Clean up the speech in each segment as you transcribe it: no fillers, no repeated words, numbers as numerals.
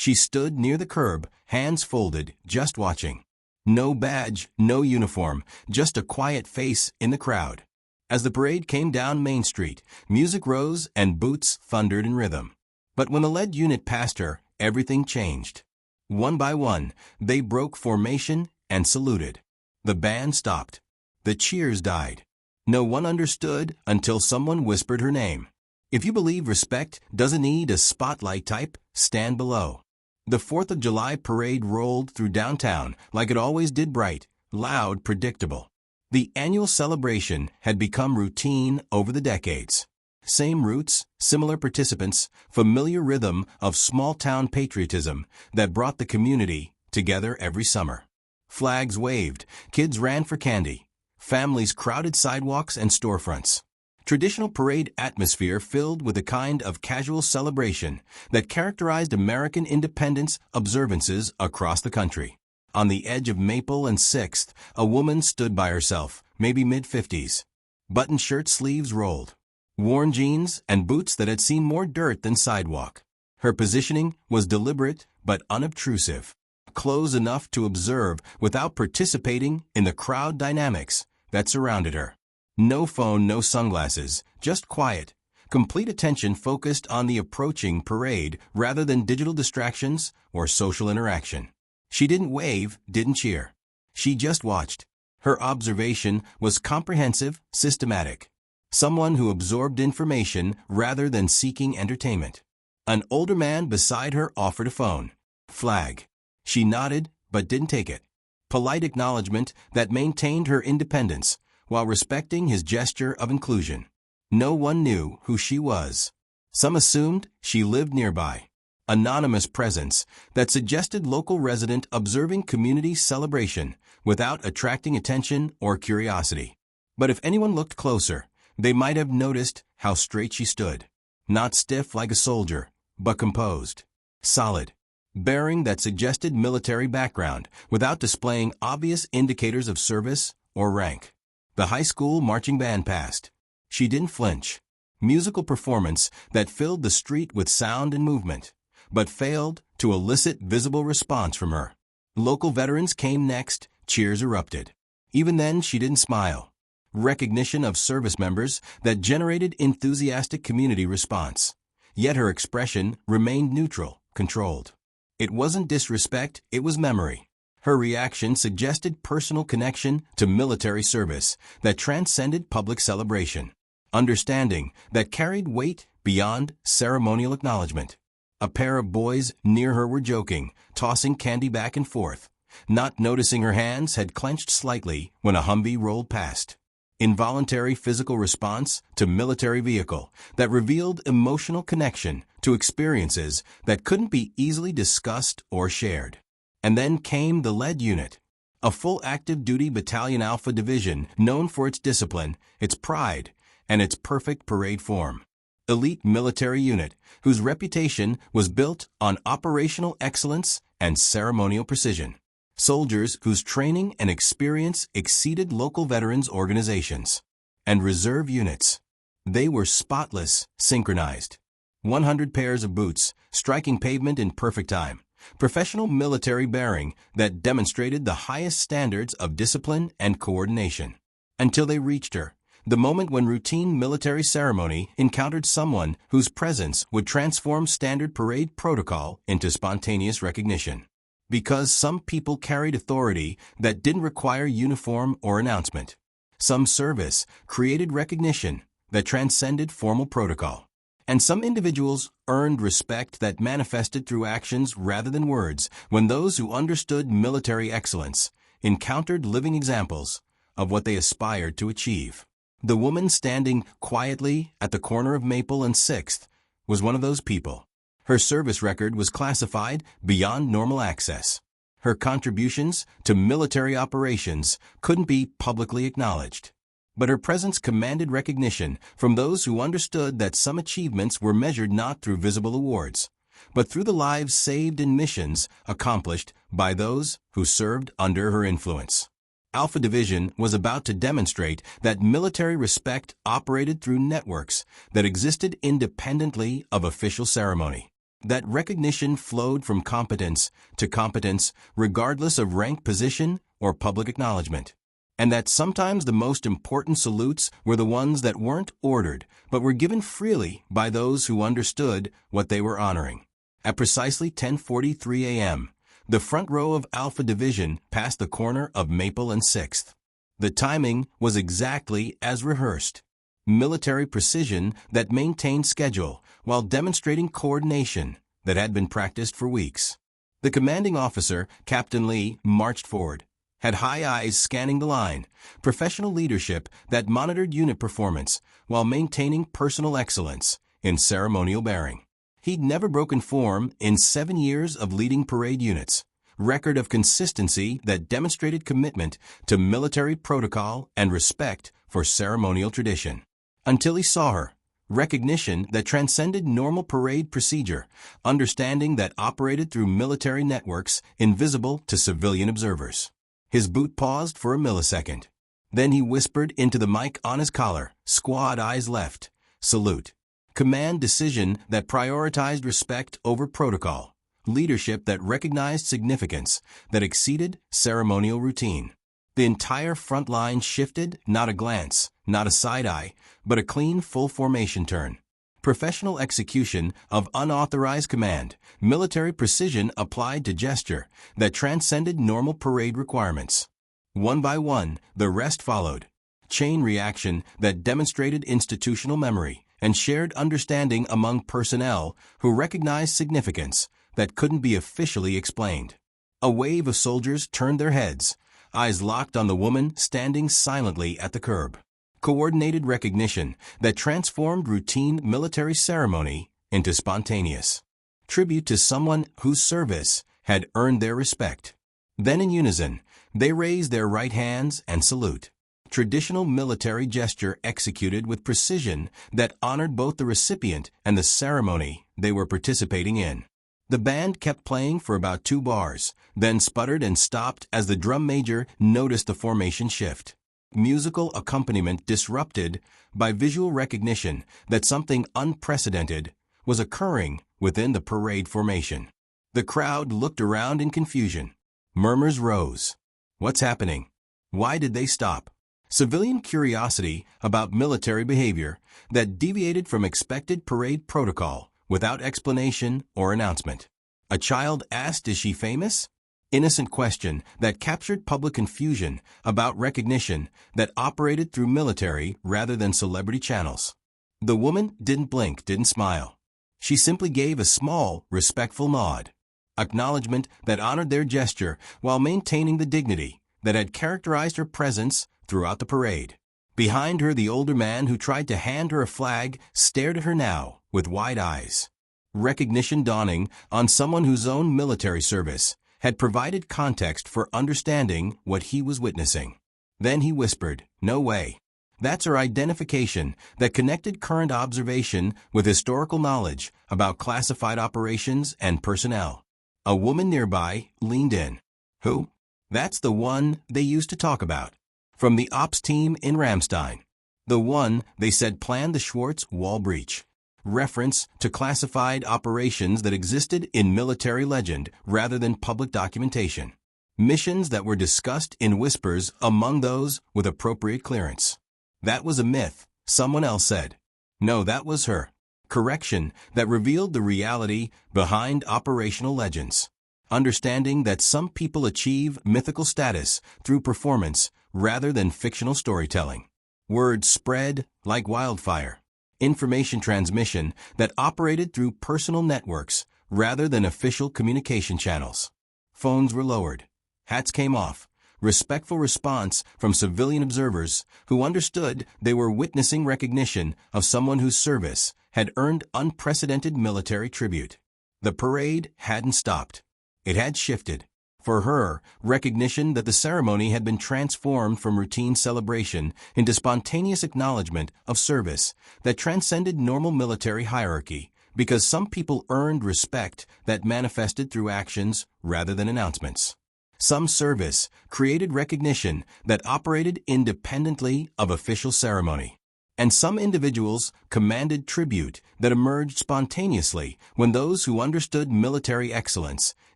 She stood near the curb, hands folded, just watching. No badge, no uniform, just a quiet face in the crowd. As the parade came down Main Street, music rose and boots thundered in rhythm. But when the lead unit passed her, everything changed. One by one, they broke formation and saluted. The band stopped. The cheers died. No one understood until someone whispered her name. If you believe respect doesn't need a spotlight type, stand below. The 4th of July parade rolled through downtown like it always did, bright, loud, predictable. The annual celebration had become routine over the decades. Same routes, similar participants, familiar rhythm of small-town patriotism that brought the community together every summer. Flags waved, kids ran for candy, families crowded sidewalks and storefronts. Traditional parade atmosphere filled with a kind of casual celebration that characterized American independence observances across the country. On the edge of Maple and 6th, a woman stood by herself, maybe mid-50s. Buttoned shirt sleeves rolled. Worn jeans and boots that had seen more dirt than sidewalk. Her positioning was deliberate but unobtrusive. Close enough to observe without participating in the crowd dynamics that surrounded her. No phone, no sunglasses, just quiet, complete attention focused on the approaching parade rather than digital distractions or social interaction. She didn't wave, didn't cheer. She just watched. Her observation was comprehensive, systematic. Someone who absorbed information rather than seeking entertainment. An older man beside her offered a phone. Flag. She nodded, but didn't take it. Polite acknowledgement that maintained her independence, while respecting his gesture of inclusion. No one knew who she was. Some assumed she lived nearby. Anonymous presence that suggested local resident observing community celebration without attracting attention or curiosity. But if anyone looked closer, they might have noticed how straight she stood. Not stiff like a soldier, but composed. Solid. Bearing that suggested military background without displaying obvious indicators of service or rank. The high school marching band passed. She didn't flinch. Musical performance that filled the street with sound and movement, but failed to elicit visible response from her. Local veterans came next, cheers erupted. Even then, she didn't smile. Recognition of service members that generated enthusiastic community response. Yet her expression remained neutral, controlled. It wasn't disrespect, it was memory. Her reaction suggested personal connection to military service that transcended public celebration. Understanding that carried weight beyond ceremonial acknowledgement. A pair of boys near her were joking, tossing candy back and forth, not noticing her hands had clenched slightly when a Humvee rolled past. Involuntary physical response to military vehicle that revealed emotional connection to experiences that couldn't be easily discussed or shared. And then came the lead unit, a full active duty battalion Alpha division known for its discipline, its pride, and its perfect parade form. Elite military unit whose reputation was built on operational excellence and ceremonial precision. Soldiers whose training and experience exceeded local veterans organizations. And reserve units. They were spotless, synchronized. 100 pairs of boots, striking pavement in perfect time. Professional military bearing that demonstrated the highest standards of discipline and coordination. Until they reached her, the moment when routine military ceremony encountered someone whose presence would transform standard parade protocol into spontaneous recognition. Because some people carried authority that didn't require uniform or announcement. Some service created recognition that transcended formal protocol. And some individuals earned respect that manifested through actions rather than words when those who understood military excellence encountered living examples of what they aspired to achieve. The woman standing quietly at the corner of Maple and 6th was one of those people. Her service record was classified beyond normal access. Her contributions to military operations couldn't be publicly acknowledged. But her presence commanded recognition from those who understood that some achievements were measured not through visible awards, but through the lives saved in missions accomplished by those who served under her influence. Alpha Division was about to demonstrate that military respect operated through networks that existed independently of official ceremony. That recognition flowed from competence to competence regardless of rank, position, or public acknowledgement. And that sometimes the most important salutes were the ones that weren't ordered, but were given freely by those who understood what they were honoring. At precisely 10:43 a.m., the front row of Alpha Division passed the corner of Maple and 6th. The timing was exactly as rehearsed. Military precision that maintained schedule while demonstrating coordination that had been practiced for weeks. The commanding officer, Captain Lee, marched forward, had high eyes scanning the line, professional leadership that monitored unit performance while maintaining personal excellence in ceremonial bearing. He'd never broken form in 7 years of leading parade units, record of consistency that demonstrated commitment to military protocol and respect for ceremonial tradition. Until he saw her, recognition that transcended normal parade procedure, understanding that operated through military networks invisible to civilian observers. His boot paused for a millisecond. Then he whispered into the mic on his collar, squad eyes left, salute. Command decision that prioritized respect over protocol. Leadership that recognized significance that exceeded ceremonial routine. The entire front line shifted, not a glance, not a side eye, but a clean full formation turn. Professional execution of unauthorized command, military precision applied to gesture that transcended normal parade requirements. One by one, the rest followed. Chain reaction that demonstrated institutional memory and shared understanding among personnel who recognized significance that couldn't be officially explained. A wave of soldiers turned their heads, eyes locked on the woman standing silently at the curb. Coordinated recognition that transformed routine military ceremony into spontaneous tribute to someone whose service had earned their respect. Then in unison, they raised their right hands and salute. Traditional military gesture executed with precision that honored both the recipient and the ceremony they were participating in. The band kept playing for about 2 bars, then sputtered and stopped as the drum major noticed the formation shift. Musical accompaniment disrupted by visual recognition that something unprecedented was occurring within the parade formation. The crowd looked around in confusion. Murmurs rose. What's happening? Why did they stop? Civilian curiosity about military behavior that deviated from expected parade protocol without explanation or announcement. A child asked, "Is she famous?" Innocent question that captured public confusion about recognition that operated through military rather than celebrity channels. The woman didn't blink, didn't smile. She simply gave a small, respectful nod. Acknowledgement that honored their gesture while maintaining the dignity that had characterized her presence throughout the parade. Behind her, the older man who tried to hand her a flag stared at her now with wide eyes. Recognition dawning on someone whose own military service had provided context for understanding what he was witnessing. Then he whispered, "No way." That's her identification that connected current observation with historical knowledge about classified operations and personnel. A woman nearby leaned in. "Who?" "That's the one they used to talk about. From the ops team in Ramstein. The one they said planned the Schwartz wall breach." Reference to classified operations that existed in military legend rather than public documentation. Missions that were discussed in whispers among those with appropriate clearance. "That was a myth," someone else said. "No, that was her." Correction that revealed the reality behind operational legends. Understanding that some people achieve mythical status through performance rather than fictional storytelling. Word spread like wildfire. Information transmission that operated through personal networks rather than official communication channels. Phones were lowered. Hats came off. Respectful response from civilian observers who understood they were witnessing recognition of someone whose service had earned unprecedented military tribute. The parade hadn't stopped. It had shifted. For her, recognition that the ceremony had been transformed from routine celebration into spontaneous acknowledgement of service that transcended normal military hierarchy because some people earned respect that manifested through actions rather than announcements. Some service created recognition that operated independently of official ceremony. And some individuals commanded tribute that emerged spontaneously when those who understood military excellence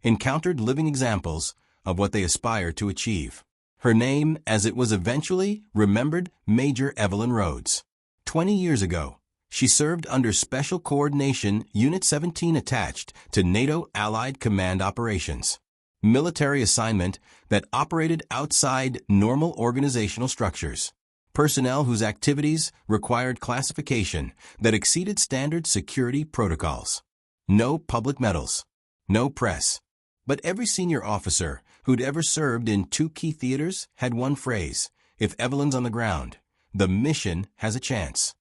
encountered living examples of what they aspired to achieve. Her name, as it was eventually remembered, Major Evelyn Rhodes. 20 years ago, she served under Special Coordination Unit 17 attached to NATO Allied Command Operations, military assignment that operated outside normal organizational structures. Personnel whose activities required classification that exceeded standard security protocols. No public medals. No press. But every senior officer who'd ever served in 2 key theaters had one phrase: if Evelyn's on the ground, the mission has a chance.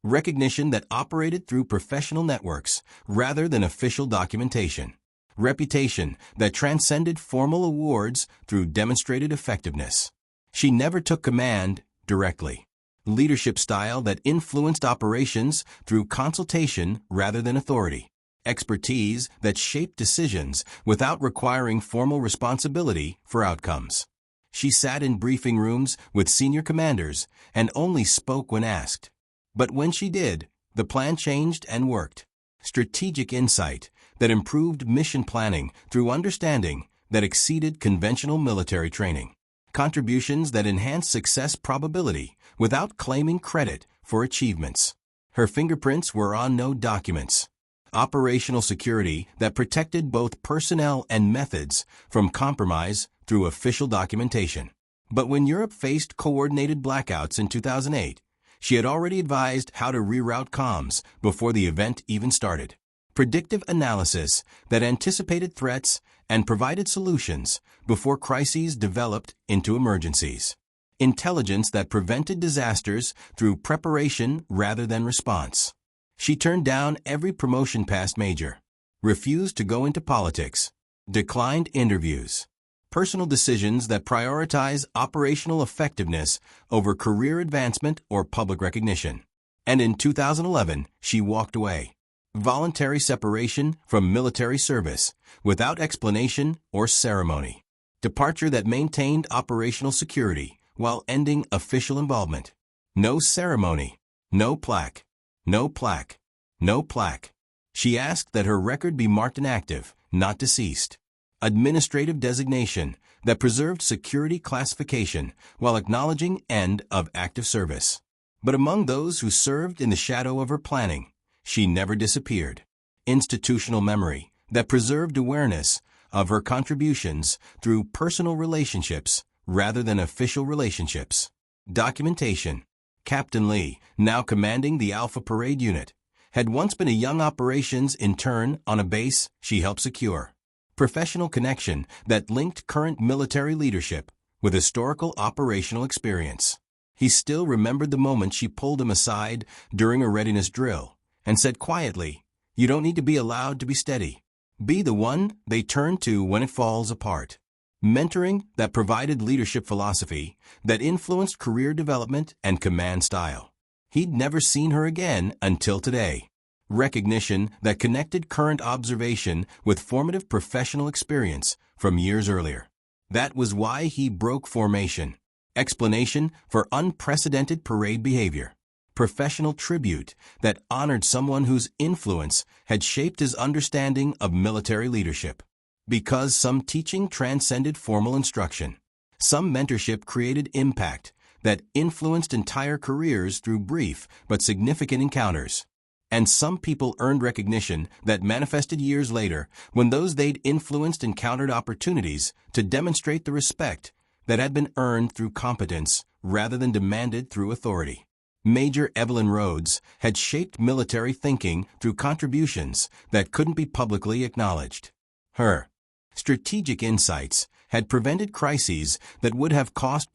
Recognition that operated through professional networks rather than official documentation. Reputation that transcended formal awards through demonstrated effectiveness. She never took command directly. Leadership style that influenced operations through consultation rather than authority. Expertise that shaped decisions without requiring formal responsibility for outcomes. She sat in briefing rooms with senior commanders and only spoke when asked. But when she did, the plan changed and worked. Strategic insight that improved mission planning through understanding that exceeded conventional military training. Contributions that enhanced success probability without claiming credit for achievements. Her fingerprints were on no documents. Operational security that protected both personnel and methods from compromise through official documentation. But when Europe faced coordinated blackouts in 2008, she had already advised how to reroute comms before the event even started. Predictive analysis that anticipated threats and provided solutions before crises developed into emergencies. Intelligence that prevented disasters through preparation rather than response. She turned down every promotion past major, refused to go into politics, declined interviews. Personal decisions that prioritize operational effectiveness over career advancement or public recognition. And in 2011, she walked away. Voluntary separation from military service without explanation or ceremony. Departure that maintained operational security while ending official involvement. No ceremony, no plaque, no plaque, no plaque. She asked that her record be marked inactive, not deceased. Administrative designation that preserved security classification while acknowledging end of active service. But among those who served in the shadow of her planning, she never disappeared. Institutional memory that preserved awareness of her contributions through personal relationships rather than official relationships. Documentation. Captain Lee, now commanding the Alpha Parade Unit, had once been a young operations intern on a base she helped secure. Professional connection that linked current military leadership with historical operational experience. He still remembered the moment she pulled him aside during a readiness drill and said quietly, "You don't need to be allowed to be steady. Be the one they turn to when it falls apart." Mentoring that provided leadership philosophy that influenced career development and command style. He'd never seen her again until today. Recognition that connected current observation with formative professional experience from years earlier. That was why he broke formation. Explanation for unprecedented parade behavior. Professional tribute that honored someone whose influence had shaped his understanding of military leadership. Because some teaching transcended formal instruction. Some mentorship created impact that influenced entire careers through brief but significant encounters. And some people earned recognition that manifested years later when those they'd influenced encountered opportunities to demonstrate the respect that had been earned through competence rather than demanded through authority. Major Evelyn Rhodes had shaped military thinking through contributions that couldn't be publicly acknowledged. Her strategic insights had prevented crises that would have cost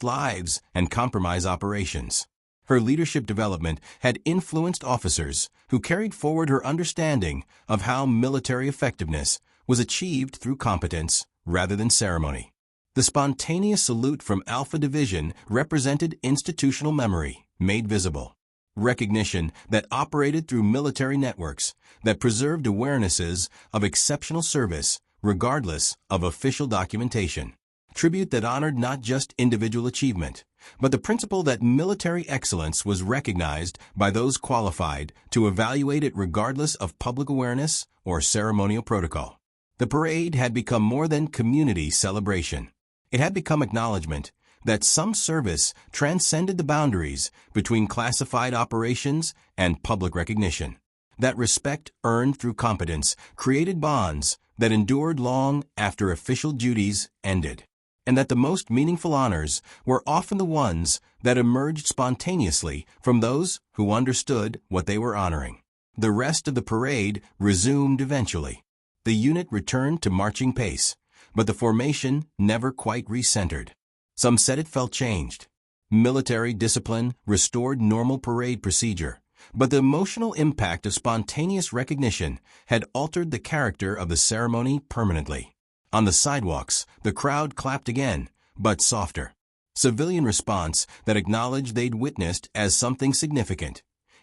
lives and compromised operations. Her leadership development had influenced officers who carried forward her understanding of how military effectiveness was achieved through competence rather than ceremony. The spontaneous salute from Alpha Division represented institutional memory made visible. Recognition that operated through military networks that preserved awarenesses of exceptional service regardless of official documentation. tribute that honored not just individual achievement, but the principle that military excellence was recognized by those qualified to evaluate it regardless of public awareness or ceremonial protocol. The parade had become more than community celebration. It had become acknowledgement that some service transcended the boundaries between classified operations and public recognition. That respect earned through competence created bonds that endured long after official duties ended, and that the most meaningful honors were often the ones that emerged spontaneously from those who understood what they were honoring. The rest of the parade resumed eventually. The unit returned to marching pace, but the formation never quite recentered. Some said it felt changed. Military discipline restored normal parade procedure, but the emotional impact of spontaneous recognition had altered the character of the ceremony permanently. On the sidewalks, the crowd clapped again, but softer. Civilian response that acknowledged they'd witnessed as something significant,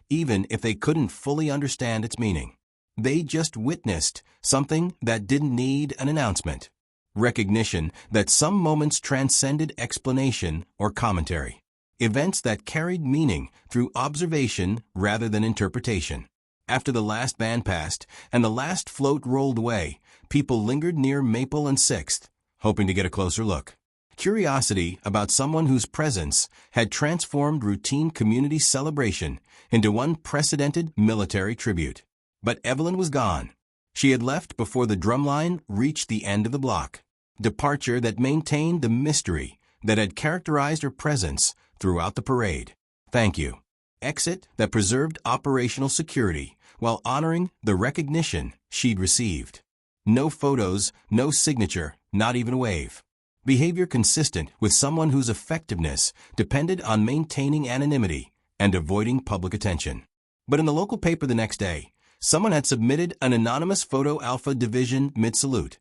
even if they couldn't fully understand its meaning. They just witnessed something that didn't need an announcement. Recognition that some moments transcended explanation or commentary. Events that carried meaning through observation rather than interpretation. After the last band passed and the last float rolled away, people lingered near Maple and 6th, hoping to get a closer look. Curiosity about someone whose presence had transformed routine community celebration into unprecedented military tribute. But Evelyn was gone. She had left before the drumline reached the end of the block. Departure that maintained the mystery that had characterized her presence throughout the parade. Thank you. Exit that preserved operational security while honoring the recognition she'd received. No photos, no signature, not even a wave. Behavior consistent with someone whose effectiveness depended on maintaining anonymity and avoiding public attention. But in the local paper the next day, someone had submitted an anonymous photo Alpha Division mid-salute,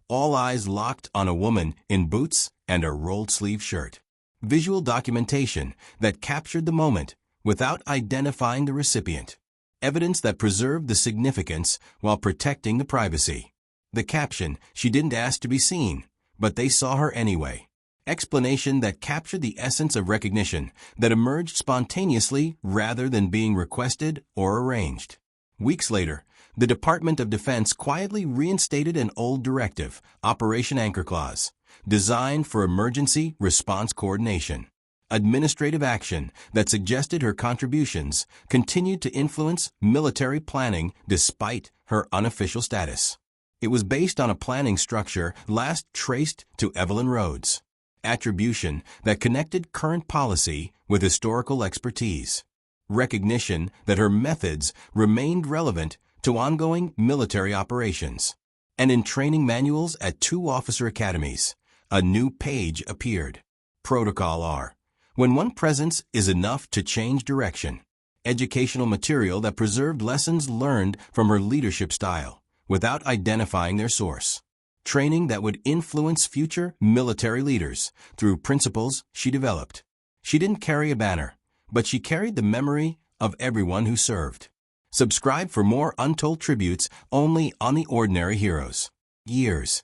all eyes locked on a woman in boots and a rolled-sleeve shirt. Visual documentation that captured the moment without identifying the recipient. Evidence that preserved the significance while protecting the privacy. The caption, she didn't ask to be seen, but they saw her anyway. Explanation that captured the essence of recognition that emerged spontaneously rather than being requested or arranged. Weeks later, the Department of Defense quietly reinstated an old directive, Operation Anchor Clause, designed for emergency response coordination. Administrative action that suggested her contributions continued to influence military planning despite her unofficial status. It was based on a planning structure last traced to Evelyn Rhodes. Attribution that connected current policy with historical expertise. Recognition that her methods remained relevant to ongoing military operations. And in training manuals at 2 officer academies, a new page appeared. Protocol R. When one presence is enough to change direction. Educational material that preserved lessons learned from her leadership style without identifying their source. Training that would influence future military leaders through principles she developed. She didn't carry a banner, but she carried the memory of everyone who served. Subscribe for more untold tributes only on the Ordinary Heroes. Years.